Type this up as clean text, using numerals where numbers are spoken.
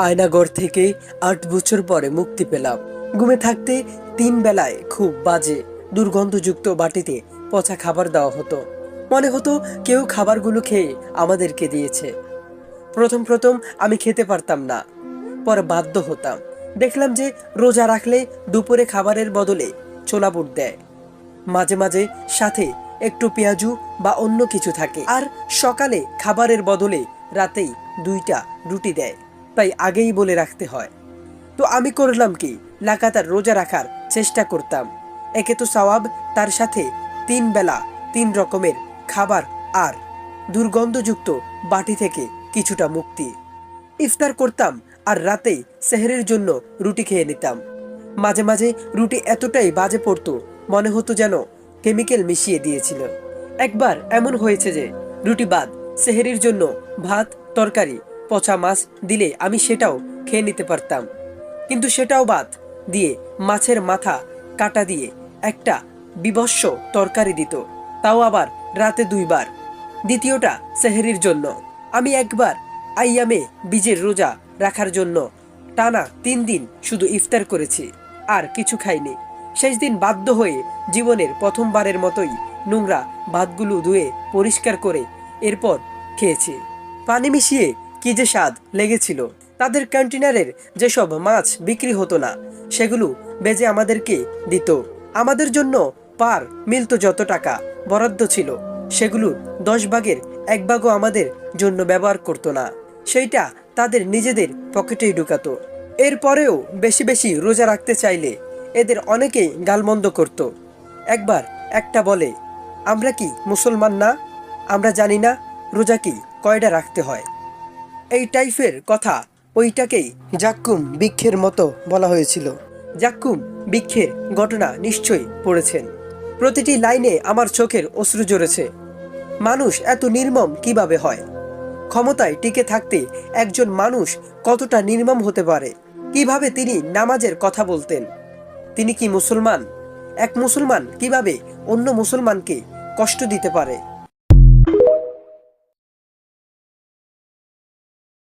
আয়নাগর থেকে ৮ বছর পরে মুক্তি পেলাম। ঘুমে থাকতে ৩ বেলায় খুব বাজে দুর্গন্ধযুক্ত বাটিতে পচা খাবার দেওয়া হতো। মনে হতো কেউ খাবারগুলো খেয়ে আমাদেরকে দিয়েছে। প্রথম প্রথম আমি খেতে পারতাম না, পরে বাধ্য হতাম। দেখলাম যে রোজা রাখলে দুপুরে খাবারের বদলে ছোলা বুট দেয়, মাঝে মাঝে সাথে একটু পেঁয়াজু বা অন্য কিছু থাকে, আর সকালে খাবারের বদলে রাতেই 2টা রুটি দেয়। তাই আগেই বলে রাখতে হয়। তো আমি করলাম কি, লাগাতার রোজা রাখার চেষ্টা করতাম। একে তো সওয়াব, তার সাথে 3 বেলা 3 রকমের খাবার, আর দুর্গন্ধযুক্ত বাটি থেকে কিছুটা মুক্তি। ইফতার করতাম আর রাতেই সেহরির জন্য রুটি খেয়ে নিতাম। মাঝে মাঝে রুটি এতটাই বাজে পড়তো, মনে হতো যেন কেমিক্যাল মিশিয়ে দিয়েছিল। একবার এমন হয়েছে যে রুটি বাদ সেহরির জন্য ভাত, তরকারি, পচা মাছ দিলে আমি সেটাও খেয়ে নিতে পারতাম। কিন্তু সেটাও বাদ দিয়ে মাছের মাথা কাটা দিয়ে একটা বিভৎস তরকারি দিত, তাও আবার রাতে 2 বার। দ্বিতীয়টা সেহরির জন্য। আমি একবার আইয়ামে বীজের রোজা রাখার জন্য টানা 3 দিন শুধু ইফতার করেছি, আর কিছু খাইনি। শেষ দিন বাধ্য হয়ে জীবনের প্রথমবারের মতোই নোংরা ভাতগুলো ধুয়ে পরিষ্কার করে এরপর খেয়েছি। পানি মিশিয়ে কি যে স্বাদ লেগেছিল। তাদের কন্টেনারের যেসব মাছ বিক্রি হতো না, সেগুলো বেজে আমাদেরকে দিত। আমাদের জন্য পার মিলতো যত টাকা বরাদ্দ ছিল, সেগুলোর 10 ভাগের 1 ভাগও আমাদের জন্য ব্যবহার করতো না। সেইটা তাদের নিজেদের পকেটেই ঢুকাতো। এরপরেও বেশি বেশি রোজা রাখতে চাইলে এদের অনেকেই গালমন্দ করত। একবার একটা বলে, আমরা কি মুসলমান না? আমরা জানি না রোজা কি কয়টা রাখতে হয়? এই টাইপের কথা ওইটাকেই জাক্কুম বৃক্ষের মতো বলা হয়েছিল। জাক্কুম বৃক্ষের ঘটনা নিশ্চয়ই পড়েছেন। প্রতিটি লাইনে আমার চোখের অশ্রু ঝরেছে। মানুষ এত নির্মম কিভাবে হয়? ক্ষমতায় টিকে থাকতে একজন মানুষ কতটা নির্মম হতে পারে? কিভাবে তিনি নামাজের কথা বলতেন? তিনি কি মুসলমান? এক মুসলমান কিভাবে অন্য মুসলমানকে কষ্ট দিতে পারে?